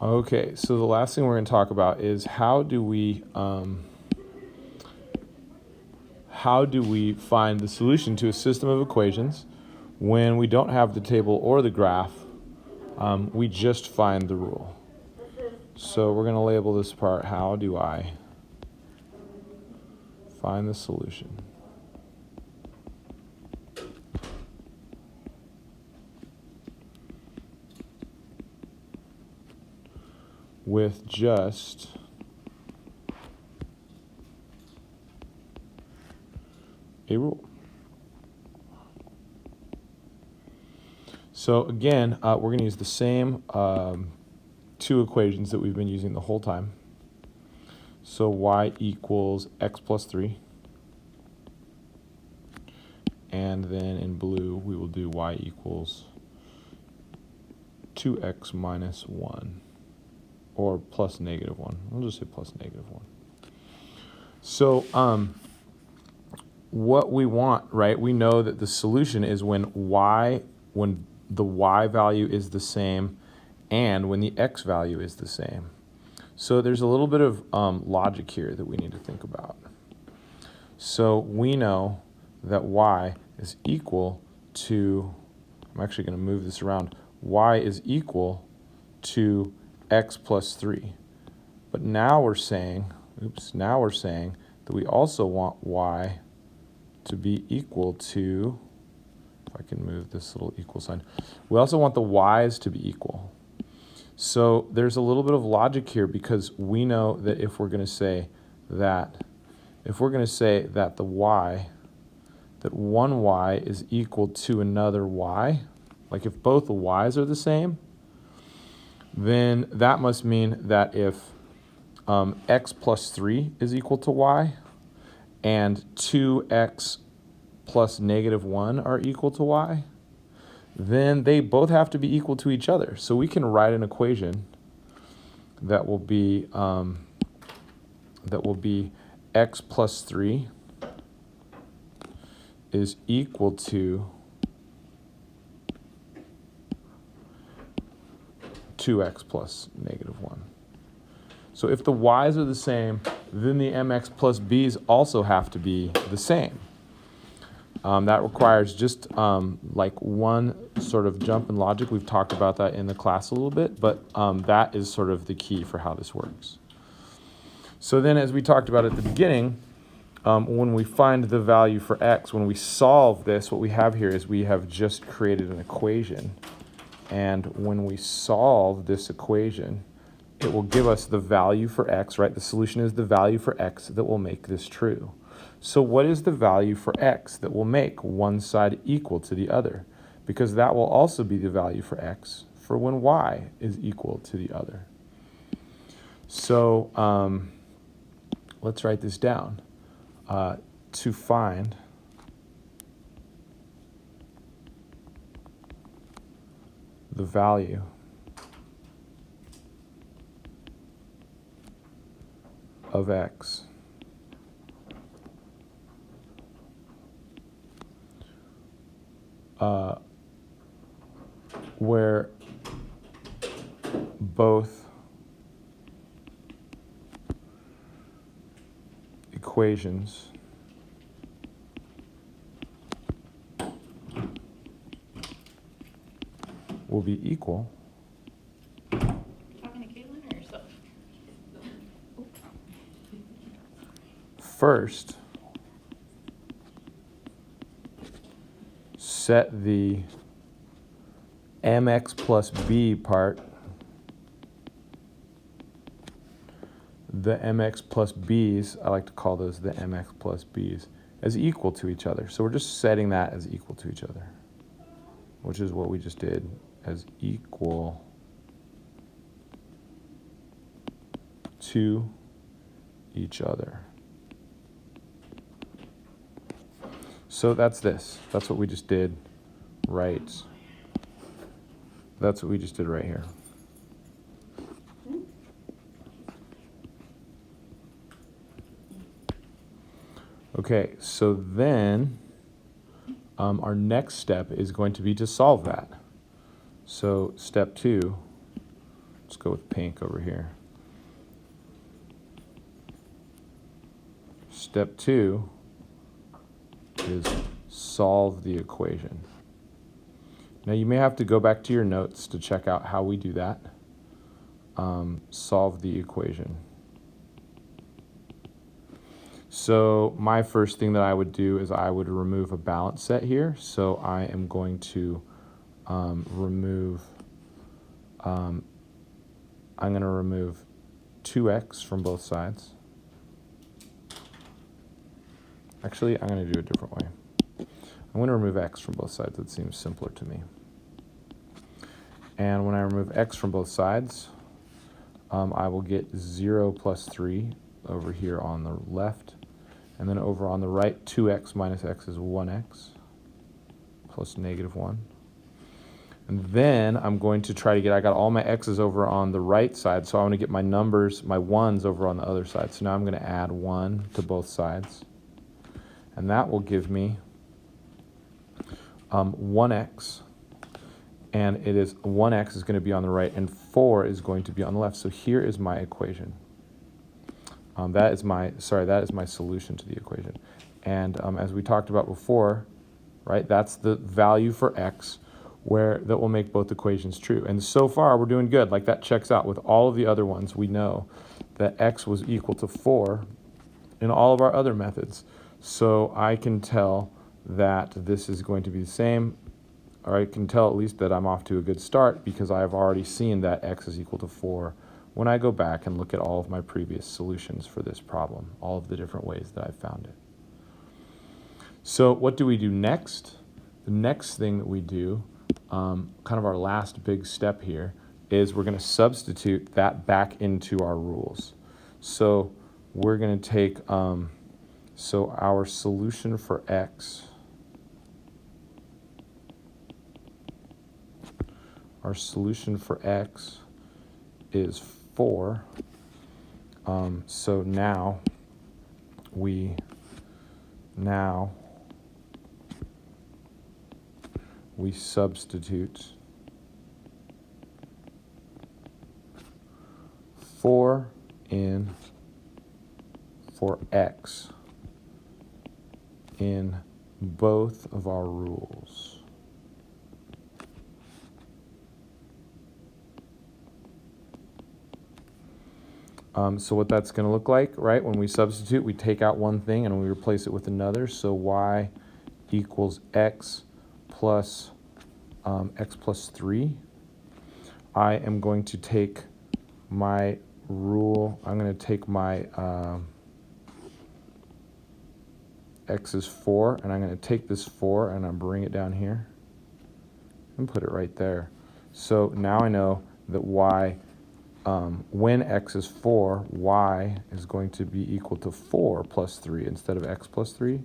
Okay, so the last thing we're going to talk about is how do we find the solution to a system of equations when we don't have the table or the graph, we just find the rule. So we're going to label this part, how do I find the solution with just a rule. So again, we're going to use the same two equations that we've been using the whole time. So y equals x plus 3. And then in blue, we will do y equals 2x minus 1. Or plus negative 1. I'll just say plus negative 1. So what we want, right, we know that the solution is when the y value is the same and when the x value is the same. So there's a little bit of logic here that we need to think about. So we know that y is equal to, I'm actually going to move this around, y is equal to x plus 3. But now we're saying, that we also want y to be equal to, if I can move this little equal sign, we also want the y's to be equal. So there's a little bit of logic here because we know that if we're going to say that the y, that one y is equal to another y, like if both the y's are the same, then that must mean that if x plus 3 is equal to y and 2x plus negative 1 are equal to y, then they both have to be equal to each other. So we can write an equation that will be x plus 3 is equal to 2x plus negative 1. So if the y's are the same, then the mx plus b's also have to be the same. That requires just like one sort of jump in logic. We've talked about that in the class a little bit, but that is sort of the key for how this works. So then as we talked about at the beginning, when we find the value for x, when we solve this, what we have here is we have just created an equation. And when we solve this equation, it will give us the value for x, right? The solution is the value for x that will make this true. So what is the value for x that will make one side equal to the other? Because that will also be the value for x for when y is equal to the other. So let's write this down. To find the value of x, where both equations will be equal. Talking to Caitlin or yourself? First, set the mx plus b part, the mx plus b's, I like to call those the mx plus b's, as equal to each other. So we're just setting that as equal to each other, which is what we just did, as equal to each other. So that's this. That's what we just did right. That's what we just did right here. Okay, so then our next step is going to be to solve that. So step 2 Let's go with pink over here. Step 2 is solve the equation. Now you may have to go back to your notes to check out how we do that. Solve the equation. So my first thing that I would do is I would remove a balance set here. So I am going to remove, I'm going to remove 2x from both sides. Actually, I'm going to do it a different way. I'm going to remove x from both sides. That seems simpler to me. And when I remove x from both sides, I will get 0 plus 3 over here on the left. And then over on the right, 2x minus x is 1x plus negative 1. And then I'm going to try to get, I got all my x's over on the right side, so I want to get my numbers, my 1's over on the other side. So now I'm going to add 1 to both sides. And that will give me 1x. And it is 1x is going to be on the right, and 4 is going to be on the left. So here is my equation. That is my solution to the equation. And as we talked about before, right, that's the value for x that will make both equations true. And so far we're doing good. Like, that checks out with all of the other ones. We know that x was equal to 4 in all of our other methods. So I can tell that this is going to be the same, or I can tell at least that I'm off to a good start because I have already seen that x is equal to 4 when I go back and look at all of my previous solutions for this problem, all of the different ways that I found it. So what do we do next? The next thing that we do, kind of our last big step here, is we're going to substitute that back into our rules. So we're going to take, so our solution for x, is 4. So now we substitute 4 in for x in both of our rules. So what that's going to look like, right, when we substitute, we take out one thing and we replace it with another. So y equals x plus 3. I am going to take my rule, I'm going to take my x is 4, and I'm going to take this 4 and I'm bring it down here and put it right there. So now I know that when x is 4, y is going to be equal to 4 plus 3 instead of x plus 3.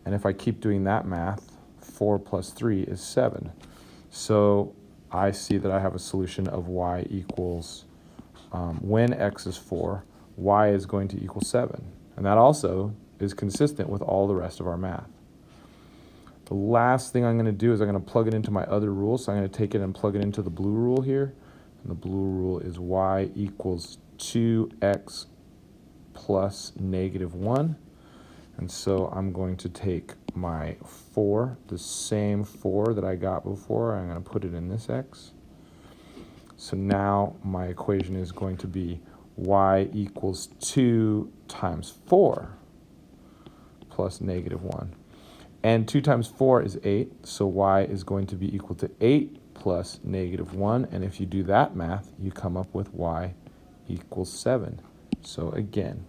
And if I keep doing that math, 4 plus 3 is 7. So I see that I have a solution of y equals, when x is 4, y is going to equal 7. And that also is consistent with all the rest of our math. The last thing I'm going to do is I'm going to plug it into my other rule. So I'm going to take it and plug it into the blue rule here. And the blue rule is y equals 2x plus negative 1. And so I'm going to take my 4, the same 4 that I got before, I'm going to put it in this x. So now my equation is going to be y equals 2 times 4 plus negative 1. And 2 times 4 is 8, so y is going to be equal to 8 plus negative 1. And if you do that math, you come up with y equals 7. So again,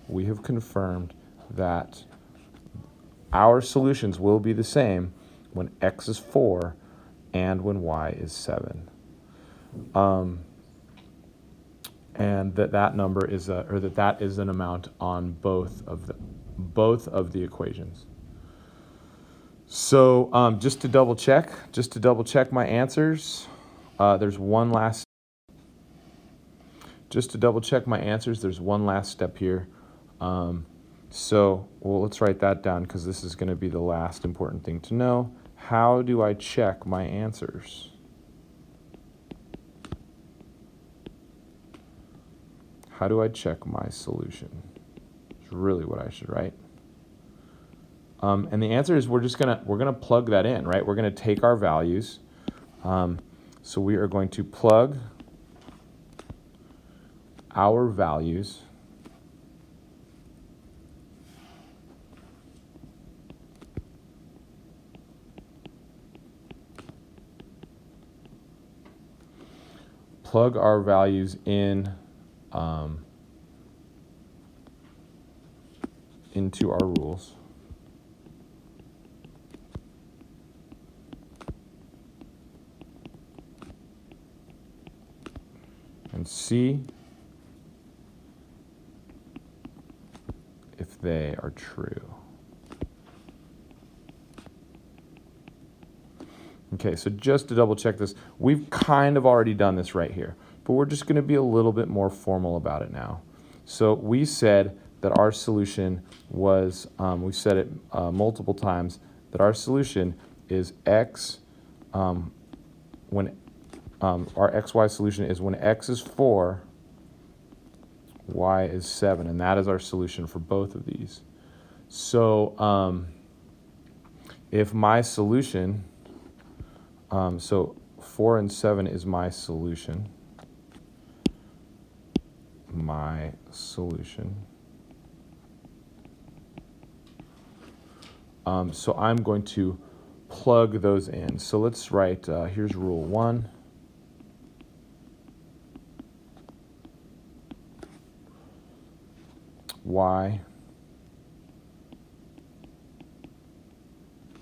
we have confirmed that our solutions will be the same when x is 4 and when y is 7. And that number is that is an amount on both of the equations. So just to double check my answers, there's one last step here. So let's write that down because this is going to be the last important thing to know. How do I check my answers? How do I check my solution? It's really what I should write. And the answer is we're gonna plug that in, right? We're gonna take our values. So we are going to plug our values in into our rules. And see if they are true. Okay, so just to double check this, we've kind of already done this right here, but we're just going to be a little bit more formal about it now. So we said that our solution was, we said it multiple times, that our solution is x, when our xy solution is when x is 4, y is 7, and that is our solution for both of these. So if my solution, so 4 and 7 is my solution. So I'm going to plug those in. So let's write, here's rule 1. Y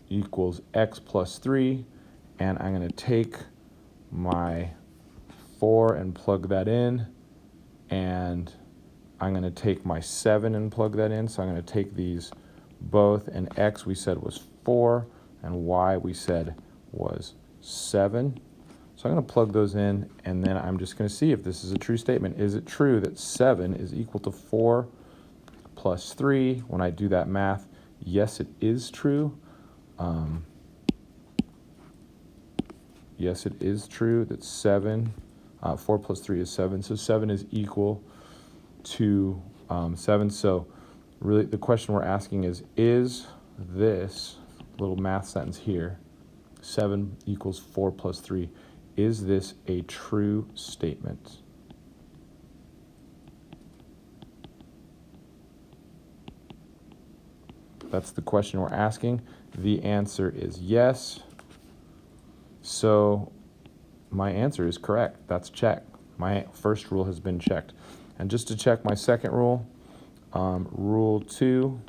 equals x plus 3, and I'm going to take my 4 and plug that in, and I'm going to take my 7 and plug that in. So I'm going to take these both, and x we said was 4, and y we said was 7. So I'm going to plug those in, and then I'm just going to see if this is a true statement. Is it true that 7 is equal to 4 plus 3? When I do that math, yes, it is true. Yes, it is true that 4 plus 3 is 7. So 7 is equal to 7. So really the question we're asking is this little math sentence here, 7 equals 4 plus 3, is this a true statement? That's the question we're asking. The answer is yes. So my answer is correct. That's check. My first rule has been checked. And just to check my second rule, rule 2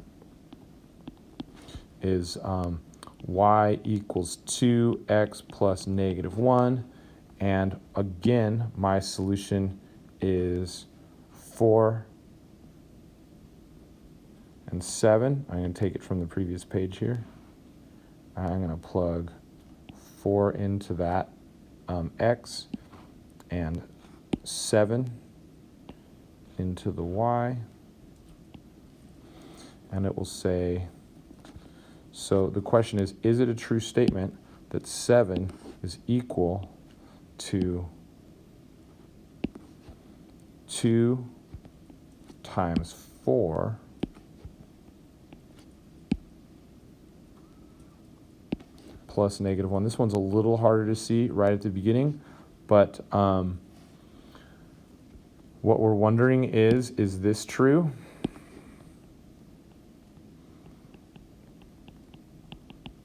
is y equals 2x plus negative 1. And again, my solution is 4 and 7. I'm going to take it from the previous page here. I'm going to plug 4 into that x and 7 into the y. And it will say, so the question is it a true statement that 7 is equal to 2 times 4 plus negative 1. This one's a little harder to see right at the beginning, but what we're wondering is this true?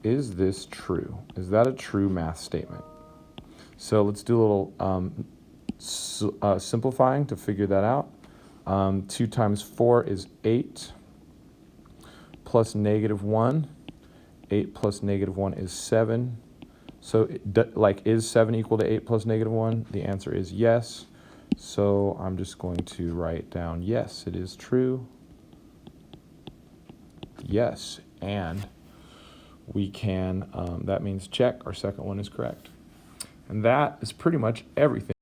Is this true? Is that a true math statement? So let's do a little simplifying to figure that out. 2 times 4 is 8 plus negative 1. 8 plus negative 1 is 7. So is 7 equal to 8 plus negative 1? The answer is yes. So I'm just going to write down yes, it is true. Yes, and we can, that means check, our second one is correct. And that is pretty much everything.